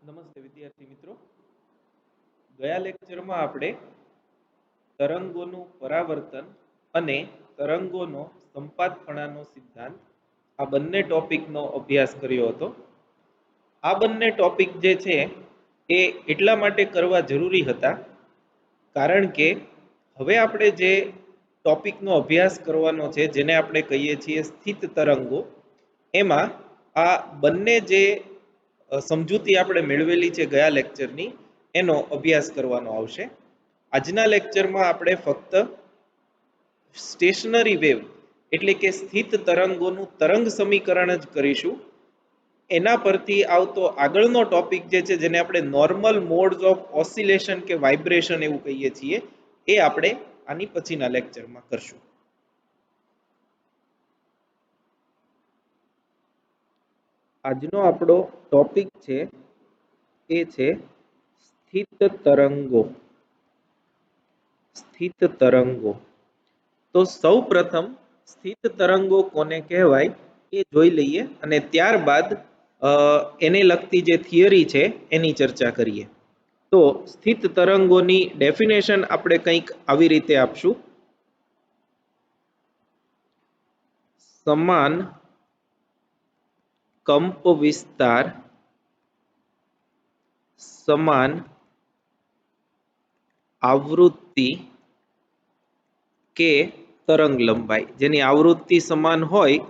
નમસ્તે વિદ્યાર્થી મિત્રો, ગયા લેક્ચરમાં આપણે તરંગોનું પરાવર્તન અને તરંગોનો સંપાતપણાનો સિદ્ધાંત આ બંને ટોપિકનો અભ્યાસ કર્યો હતો. આ બંને ટોપિક જે છે એ એટલા માટે કરવા જરૂરી હતા કારણ કે હવે આપણે જે ટોપિકનો અભ્યાસ કરવાનો છે જેને આપણે કહીએ છીએ સ્થિત તરંગો, એમાં આ બંને જે સમજૂતી આપણે મેળવેલી છે ગયા લેક્ચરની એનો અભ્યાસ કરવાનો આવશે. આજના લેક્ચરમાં આપણે ફક્ત સ્ટેશનરી વેવ એટલે કે સ્થિત તરંગોનું તરંગ સમીકરણ જ કરીશું. એના પરથી આવતો આગળનો ટોપિક જે છે જેને આપણે નોર્મલ મોડ્સ ઓફ ઓસિલેશન કે વાઇબ્રેશન એવું કહીએ છીએ એ આપણે આની પછીના લેક્ચરમાં કરશું. આજનો આપણો ટોપિક છે એ છે સ્થિત તરંગો. સ્થિત તરંગો. તો સૌ પ્રથમ સ્થિત તરંગો કોને કહેવાય એ જોઈ લઈએ અને ત્યારબાદ એને લગતી જે થિયરી છે એની ચર્ચા કરીએ. તો સ્થિત તરંગોની ડેફિનેશન આપણે કંઈક આવી રીતે આપશું: સમાન કંપ વિસ્તાર, સમાન આવૃત્તિ કે તરંગ લંબાઈ. જેની આવૃત્તિ સમાન હોય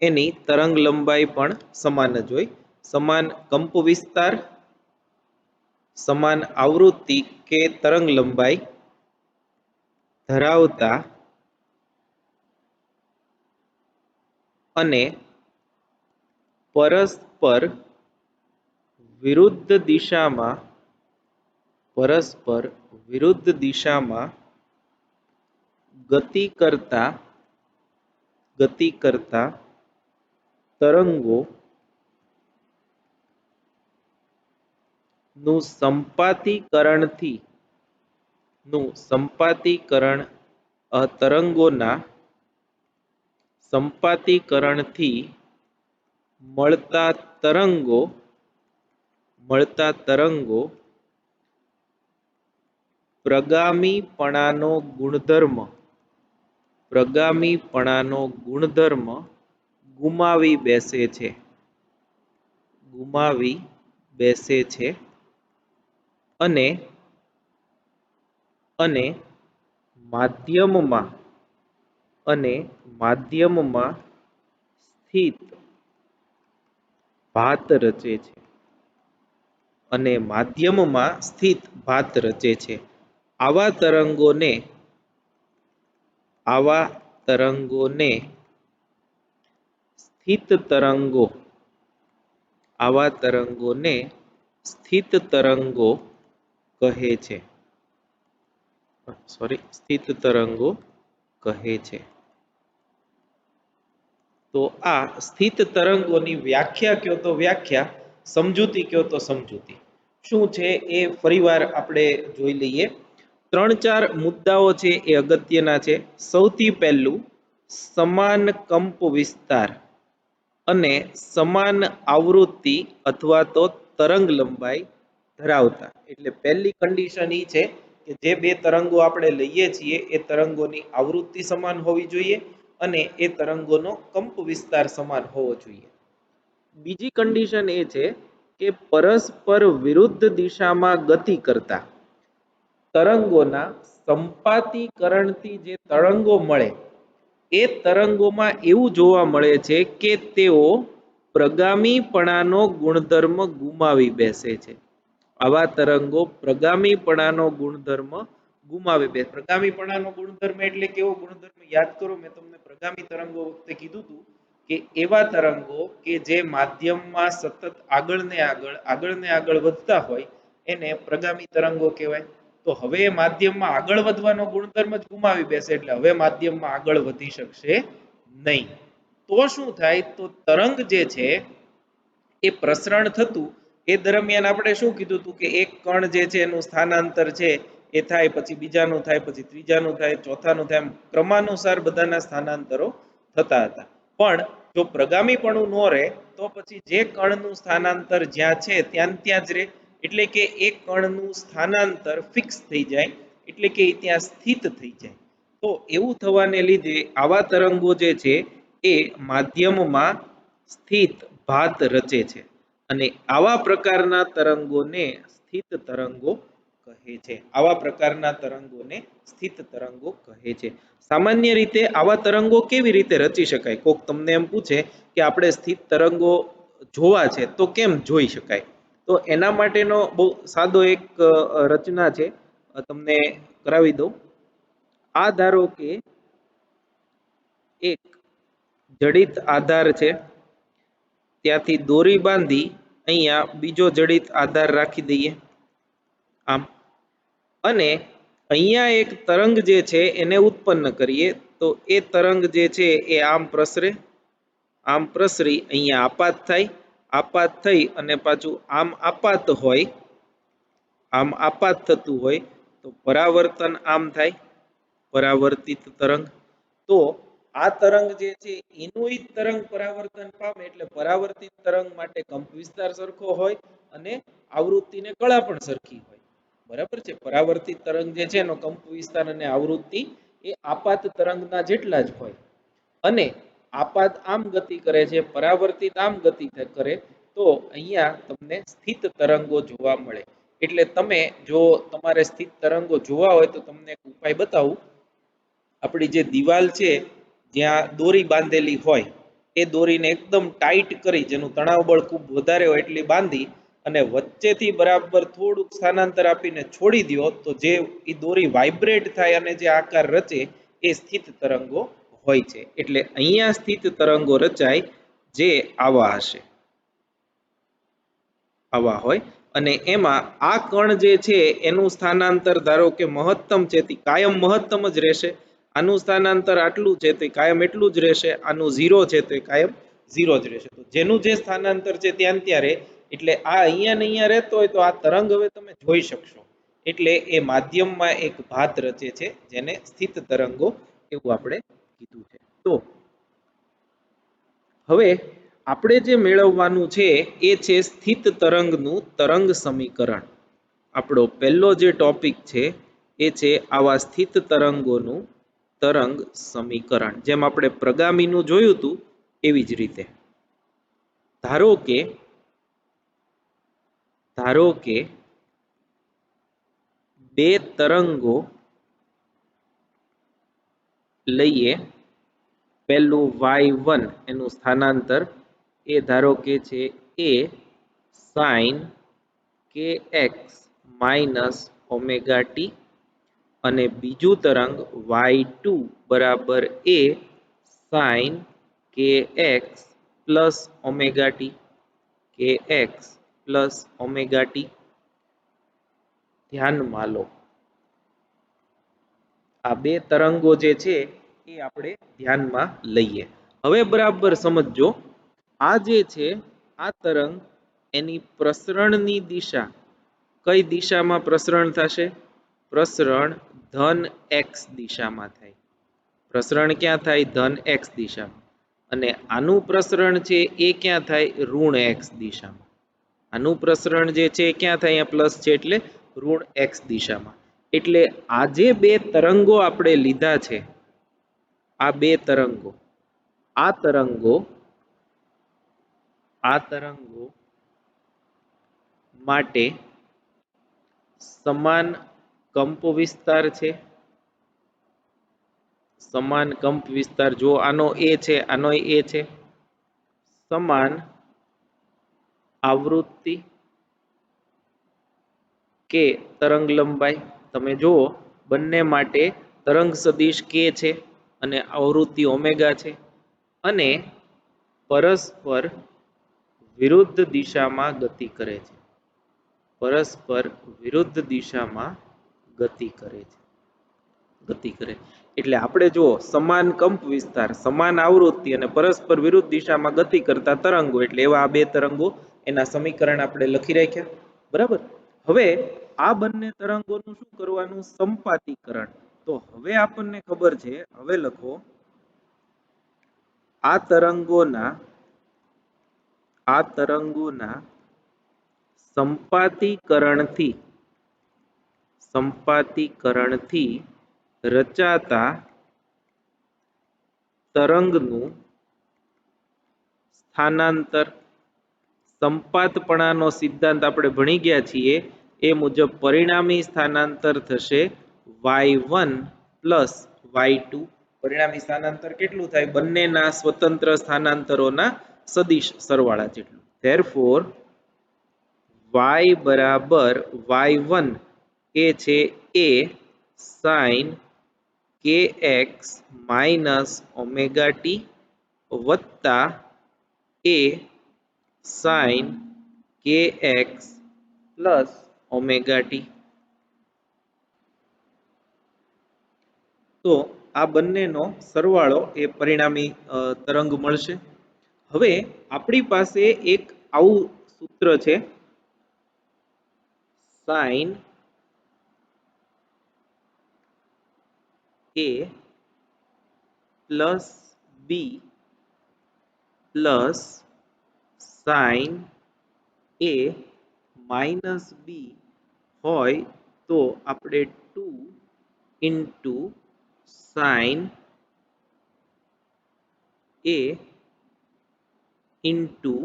એની તરંગ લંબાઈ પણ સમાન જ હોય. સમાન કંપ વિસ્તાર, સમાન આવૃત્તિ કે તરંગ લંબાઈ ધરાવતા અને પરસ્પર વિરુદ્ધ દિશામાં ગતિ કરતા તરંગો નું તરંગોના સંપાતીકરણથી મળતા તરંગો પ્રગામીપણાનો ગુણધર્મ ગુમાવી બેસે છે અને માધ્યમમાં સ્થિત ભાત રચે છે. આવા તરંગોને સ્થિત તરંગો કહે છે. તો આ સ્થિત તરંગોની વ્યાખ્યા કયો તો વ્યાખ્યા, સમજૂતી કયો તો સમજૂતી. શું છે એ ફરીવાર આપણે જોઈ લઈએ. 3-4 મુદ્દાઓ છે એ અગત્યના છે. સૌથી પહેલું, સમાન કંપ વિસ્તાર અને સમાન આવૃત્તિ અથવા તો તરંગ લંબાઈ ધરાવતા. એટલે પહેલી કન્ડિશન એ છે કે જે બે તરંગો આપણે લઈએ છીએ એ તરંગોની આવૃત્તિ સમાન હોવી જોઈએ અને એ તરંગોનો કંપ વિસ્તાર સમાન હોવો જોઈએ. બીજી કન્ડિશન એ છે કે પરસ્પર વિરુદ્ધ દિશામાં ગતિ કરતા તરંગોના સંપાતીકરણથી જે તરંગો મળે એ તરંગોમાં એવું જોવા મળે છે કે તેઓ પ્રગામીપણાનો ગુણધર્મ ગુમાવી બેસે છે. આવા તરંગો પ્રગામીપણાનો ગુણધર્મ પ્રગામીપણાનો ગુણધર્મ એટલે કેવો ગુણધર્મ? યાદ કરો, મેં તમને પ્રગામી તરંગો વખતે કીધું હતું કે એવા તરંગો કે જે માધ્યમમાં સતત આગળ ને આગળ વધતા હોય એને પ્રગામી તરંગો કહેવાય. તો હવે માધ્યમમાં આગળ વધવાનો ગુણધર્મ જ ગુમાવી બેસે એટલે હવે માધ્યમમાં આગળ વધી શકશે નહીં. તો શું થાય? તો તરંગ જે છે એ પ્રસરણ થતું એ દરમિયાન આપણે શું કીધું હતું કે એક કણ જે છે એનું સ્થાનાંતર છે એ થાય, પછી બીજાનું થાય, પછી ત્રીજાનું થાય, ચોથાનું થાય, ક્રમાનુસાર બધાના સ્થાનાંતરો થતા હતા. પણ જો પ્રગામીપણું ન રહે તો પછી જે કણનું સ્થાનાંતર જ્યાં છે ત્યાં ને ત્યાં જ રહે, એટલે કે એ કણનું સ્થાનાંતર ફિક્સ થઈ જાય, એટલે કે એ ત્યાં સ્થિત થઈ જાય. તો એવું થવાને લીધે આવા તરંગો જે છે એ માધ્યમમાં સ્થિત ભાત રચે છે અને આવા પ્રકારના તરંગોને સ્થિત તરંગો કહે છે. આવા પ્રકારના તરંગોને સ્થિત તરંગો કહે છે. સામાન્ય રીતે આવા તરંગો કેવી રીતે રચી શકાય? કોક તમને એમ પૂછે કે આપણે સ્થિત તરંગો જોવા છે તો કેમ જોઈ શકાય? તો એના માટેનો બહુ સાદો એક રચના છે, તમને કરાવી દઉં. આ ધારો કે એક જડિત આધાર છે, ત્યાંથી દોરી બાંધી અહીંયા બીજો જડિત આધાર રાખી દઈએ આમ, અને અહીંયા એક તરંગ જે છે એને ઉત્પન્ન કરીએ તો એ તરંગ જે છે એ આમ પ્રસરે, આમ પ્રસરી અહીંયા આપાત થાય, આપાત થઈ અને પાછું આમ આપાત હોય, આમ આપાત થતું હોય તો પરાવર્તન આમ થાય, પરાવર્તિત તરંગ. તો આ તરંગ જે છે એનું જ તરંગ પરાવર્તન પામે એટલે પરાવર્તિત તરંગ માટે કંપવિસ્તાર સરખો હોય અને આવૃત્તિને કળા પણ સરખી હોય. બરાબર છે? પરાવર્તિત તરંગ જે છે એનો કંપવિસ્તાર અને આવૃત્તિ એ આપાત તરંગના જેટલા જ હોય. અને આપાત આમ ગતિ કરે છે, પરાવર્તિત આમ ગતિ કરે, તો અહીંયા તમને સ્થિત તરંગો જોવા મળે. એટલે તમે જો તમારે સ્થિત તરંગો જોવા હોય તો તમને એક ઉપાય બતાવું. આપણી જે દિવાલ છે જ્યાં દોરી બાંધેલી હોય એ દોરીને એકદમ ટાઈટ કરી, જેનું તણાવ બળ ખૂબ વધારે હોય એટલી બાંધી અને વચ્ચેથી બરાબર થોડુંક સ્થાનાંતર આપીને છોડી દો તો જે એ દોરી વાઇબ્રેટ થાય અને જે આકાર રચે એ સ્થિત તરંગો હોય છે. એટલે અહીંયા સ્થિત તરંગો રચાય જે આવા હશે, આવા હોય. અને એમાં આ કણ જે છે એનું સ્થાનાંતર ધારો કે મહત્તમ છે તે કાયમ મહત્તમ જ રહેશે, આનું સ્થાનાંતર આટલું છે તે કાયમ એટલું જ રહેશે, આનું 0 છે તે કાયમ 0 જ રહેશે. તો જેનું જે સ્થાનાંતર છે ત્યાં ત્યાં રહે. એટલે આ અહીંયા ને અહીંયા રહેતો હોય તો આ તરંગ હવે તમે જોઈ શકશો. એટલે એ માધ્યમમાં એક ભાત રચે છે જેને સ્થિત તરંગો એવું આપણે કીધું છે. તો હવે આપણે જે મેળવવાનું છે એ છે સ્થિત તરંગનું તરંગ સમીકરણ. આપણો પહેલો જે ટોપિક છે એ છે આવા સ્થિત તરંગોનું તરંગ સમીકરણ. જેમ આપણે પ્રગામીનું જોયું હતું એવી જ રીતે ધારો કે બે તરંગો લઈએ, પહેલું y1 એનું સ્થાનાંતર એ ધારો કે છે a sin kx minus omega T, અને બીજું તરંગ y2 બરાબર a sin kx plus omega T, kx plus omega T. ધ્યાનમાં લો, આ બે તરંગો જે છે એ આપણે ધ્યાનમાં લઈએ. હવે બરાબર સમજજો, આ જે છે આ તરંગ એની પ્રસરણની દિશા કઈ દિશામાં પ્રસરણ થશે? પ્રસરણ ધન x દિશામાં થાય. પ્રસરણ ક્યાં થાય? ધન x દિશામાં. અને આનું પ્રસરણ છે એ ક્યાં થાય? ઋણ x દિશામાં. આનું પ્રસરણ જે છે ક્યાં થાય? અહીંયા પ્લસ છે એટલે ઋણ x દિશામાં. એટલે આ જે બે તરંગો આપણે લીધા છે, આ બે તરંગો, આ તરંગો માટે સમાન કંપ વિસ્તાર છે, સમાન કંપ વિસ્તાર. જો આનો a છે, આનો a છે, સમાન આવૃત્તિ કે તરંગ લંબાઈ. તમે જુઓ બંને માટે તરંગ સદિશ k છે અને આવૃત્તિ ઓમેગા છે, અને પરસ્પર વિરુદ્ધ દિશામાં ગતિ કરે છે, પરસ્પર વિરુદ્ધ દિશામાં ગતિ કરે છે. એટલે આપણે જુઓ સમાન કંપ વિસ્તાર, સમાન આવૃત્તિ અને પરસ્પર વિરુદ્ધ દિશામાં ગતિ કરતા તરંગો, એટલે એવા આ બે તરંગો એના સમીકરણ આપણે લખી રાખ્યા. બરાબર. હવે આ બંને તરંગોનું શું કરવાનું? સંપાતીકરણ. તો હવે આપણને ખબર છે, હવે લખો આ તરંગોના સંપાતીકરણથી રચાતા તરંગનું સ્થાનાંતર. સંપાતપણાનો સિદ્ધાંત આપણે ભણી ગયા છીએ એ મુજબ પરિણામી સ્થાનાંતર થશે y1 પ્લસ y2. પરિણામી સ્થાનાંતર કેટલું થાય? બંનેના સ્વતંત્ર સ્થાનાંતરોના સદિશ સરવાળા જેટલું. ધેરફોર y બરાબર y1 એ છે a sin kx minus omega T વત્તા a sin kx plus omega t. તો આ બંનેનો સરવાળો એ પરિણામી તરંગ મળશે. હવે આપણી પાસે એક આવું સૂત્ર છે sin a plus b plus sin a minus b હોય તો આપણે 2 into sin a into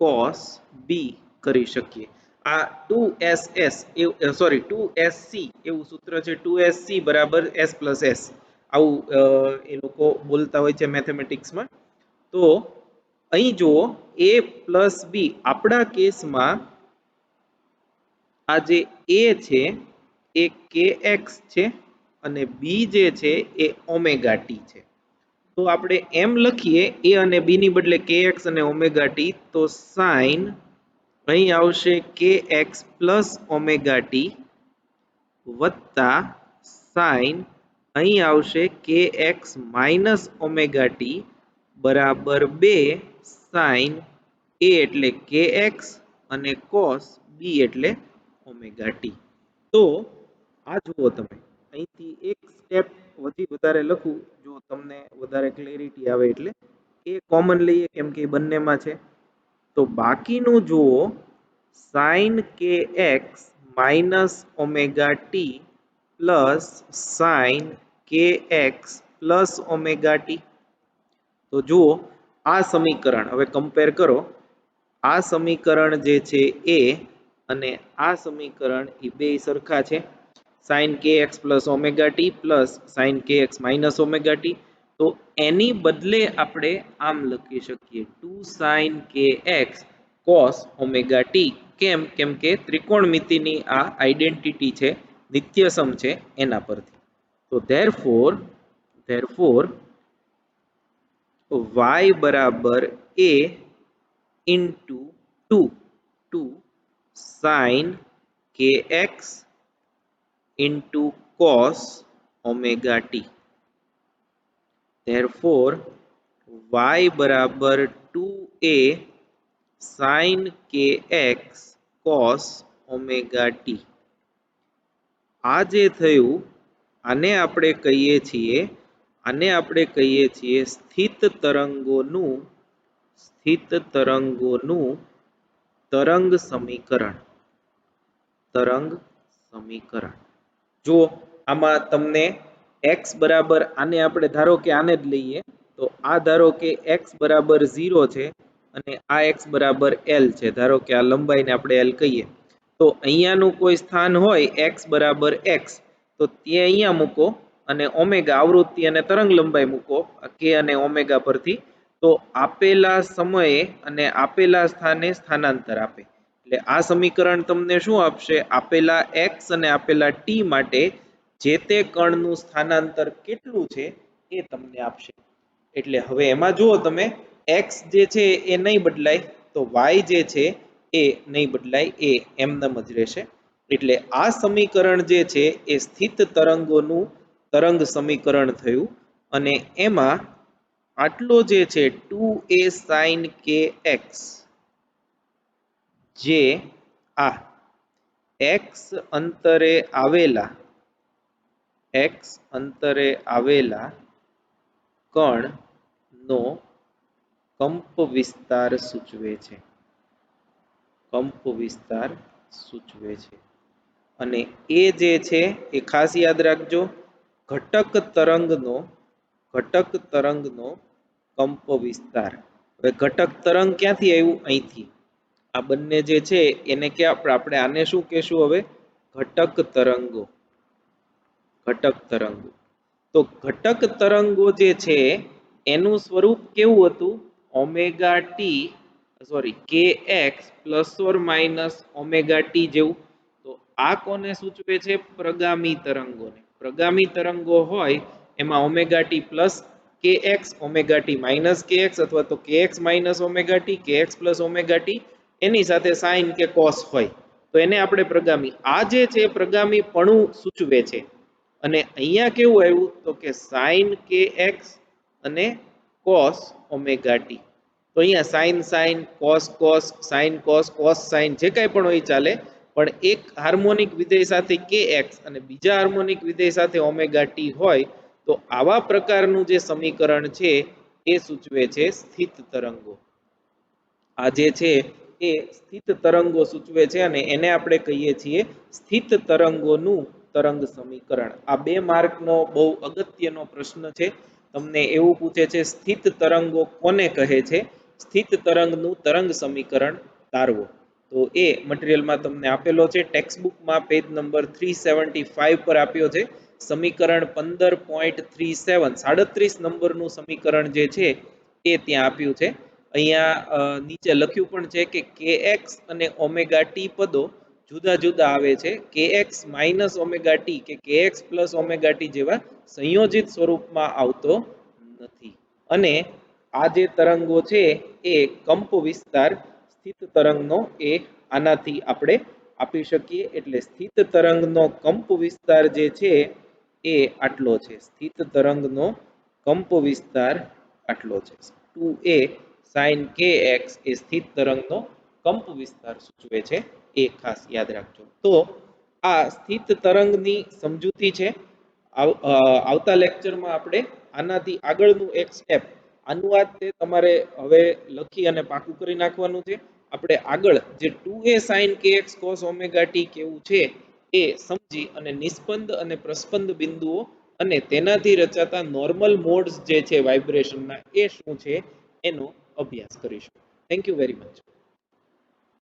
cos b કરી શકીએ. આ 2sc એવું સૂત્ર છે. 2sc બરાબર s પ્લસ s આવું એ લોકો બોલતા હોય છે મેથેમેટિક્સમાં. તો અહીં જુઓ a પ્લસ b આપણા કેસમાં આ જે a છે એ kx છે અને b જે છે એ ઓમેગા ટી છે. તો આપણે એમ લખીએ a અને b ની બદલે kx અને ઓમેગા ટી, તો sin અહીં આવશે kx પ્લસ ઓમેગા ટી વત્તા sin અહીં આવશે kx માઇનસ ઓમેગા ટી બરાબર 2 sin a એટલે kx અને cos b એટલે ઓમેગા ટી. તો આ જુઓ તમે અહીંથી એક સ્ટેપ વધારે લખું જો તમને વધારે ક્લેરિટી આવે એટલે. એ કોમન લઈએ કેમ કે બંનેમાં છે. તો બાકીનું જુઓ sin kx minus omega T plus sin kx plus omega t. તો જુઓ આ સમીકરણ હવે કમ્પેર કરો. આ સમીકરણ જે છે એ અને આ સમીકરણ એ બે સરખા છે. sin kx plus omega T plus sin kx minus omega t. તો એની બદલે આપણે આમ લખી શકીએ 2 sin kx cos omega T. કેમ? કેમ કે ત્રિકોણમિતિની આ આઈડેન્ટિટી છે, નિત્યસમ છે એના પરથી. તો ધેરફોર y બરાબર a into 2 sin kx into cos omega T. therefore y બરાબર 2a sin kx cos omega T. આ જે થયું આને આપણે કહીએ છીએ સ્થિત તરંગોનું તરંગ સમીકરણ. જો આમાં તમને x બરાબર આને આપણે ધારો કે આને જ લઈએ તો આ ધારો કે x બરાબર 0 છે અને આ x બરાબર l છે. ધારો કે આ લંબાઈને આપણે l કહીએ તો અહીંયાનું કોઈ સ્થાન હોય x બરાબર x તો તે અહીંયા મૂકો અને ઓમેગા આવૃત્તિ અને તરંગ લંબાઈ મૂકો k અને ઓમેગા પરથી. તો આપેલા સમયે અને આપેલા સ્થાને સ્થાનાંતર આપે. એટલે આ સમીકરણ તમને શું આપશે? આપેલા x અને આપેલા t માટે જે તે કણનું સ્થાનાંતર કેટલું છે એ તમને આપશે. એટલે હવે એમાં જુઓ તમે x જે છે એ નહીં બદલાય તો y જે છે એ નહીં બદલાય, એ એમનેમ જ રહેશે. એટલે આ સમીકરણ જે છે એ સ્થિત તરંગોનું તરંગ સમીકરણ થયું અને એમાં આટલો જે છે 2a sin kx જે આ x અંતરે આવેલા કણ નો કંપ વિસ્તાર સૂચવે છે. કંપ વિસ્તાર સૂચવે છે. અને એ જે છે એ ખાસ યાદ રાખજો, ઘટક તરંગનો કંપ વિસ્તાર. હવે ઘટક તરંગ ક્યાંથી આવ્યું? અહીંથી. આ બંને જે છે એને આપણે આને શું કહેશું હવે? ઘટક તરંગો. ઘટક તરંગો. તો ઘટક તરંગો જે છે એનું સ્વરૂપ કેવું હતું? ઓમેગા ટી કે x plus or minus omega T જેવું. તો આ કોને સૂચવે છે? પ્રગામી તરંગોને. પ્રગામી તરંગો હોય એમાં ઓમેગા ટી પ્લસ કે એક્સ, ઓમેગા ટી માઇનસ કે એક્સ, અથવા તો કે એક્સ માઇનસ ઓમેગા ટી, કે એક્સ પ્લસ ઓમેગા ટી, એની સાથે સાઇન કે કોસ હોય તો એને આપણે પ્રગામી. આ જે છે પ્રગામી પણું સૂચવે છે. અને અહીંયા કેવું આવ્યું? તો કે સાઇન કે એક્સ અને કોસ ઓમેગા ટી. તો અહીંયા sine sine, cos cos, sine cos, cos sine, જે કાંઈ પણ હોય ચાલે, પણ એક હાર્મોનિક વિધેય સાથે કે એક્સ અને બીજા હાર્મોનિક વિધેય સાથે ઓમેગા ટી હોય તો આવા પ્રકારનું જે સમીકરણ છે એ સૂચવે છે સ્થિત તરંગો. આ જે છે એ સ્થિત તરંગો સૂચવે છે અને એને આપણે કહીએ છીએ સ્થિત તરંગોનું તરંગ સમીકરણ. આ 2 માર્કનો બહુ અગત્યનો પ્રશ્ન છે. તમને એવું પૂછે છે સ્થિત તરંગો કોને કહે છે? સ્થિત તરંગનું તરંગ સમીકરણ તારવો. તો એ મટીરિયલમાં તમને આપેલો છે. ટેક્સ્ટ બુકમાં પેજ નંબર 375 પર આપ્યો છે. સમીકરણ 15.37 37 નંબરનું સમીકરણ જે છે એ ત્યાં આપ્યું છે. અહીંયા નીચે લખ્યું પણ છે કે kx અને ઓમેગા ટી પદો જુદા જુદા આવે છે. kx માઇનસ ઓમેગા ટી કે kx પ્લસ ઓમેગા ટી જેવા સંયોજિત સ્વરૂપમાં આવતો નથી. અને આ જે તરંગો છે એ કંપ વિસ્તાર સ્થિત તરંગનો એ આનાથી આપણે આપી શકીએ. એટલે સ્થિત તરંગનો કંપ વિસ્તાર જે છે એ આટલો છે. સ્થિત તરંગનો કંપ વિસ્તાર આટલો છે. 2a sin kx એ સ્થિત તરંગનો કંપ વિસ્તાર સૂચવે છે. એ ખાસ યાદ રાખજો. તો આ સ્થિત તરંગની સમજૂતી છે. આવતા લેક્ચરમાં આપણે આનાથી આગળનું એક સ્ટેપ, અનુવાદ તે તમારે હવે લખી અને પાકું કરી નાખવાનું છે. આપણે આગળ જે 2a sin kx cos omega t કેવું છે એ સમજી અને નિસ્પંદ અને પ્રસ્પંદ બિંદુઓ અને તેનાથી રચાતા નોર્મલ મોડ્સ જે છે વાઇબ્રેશનના, એ શું છે એનો અભ્યાસ કરીશું. Thank you very much.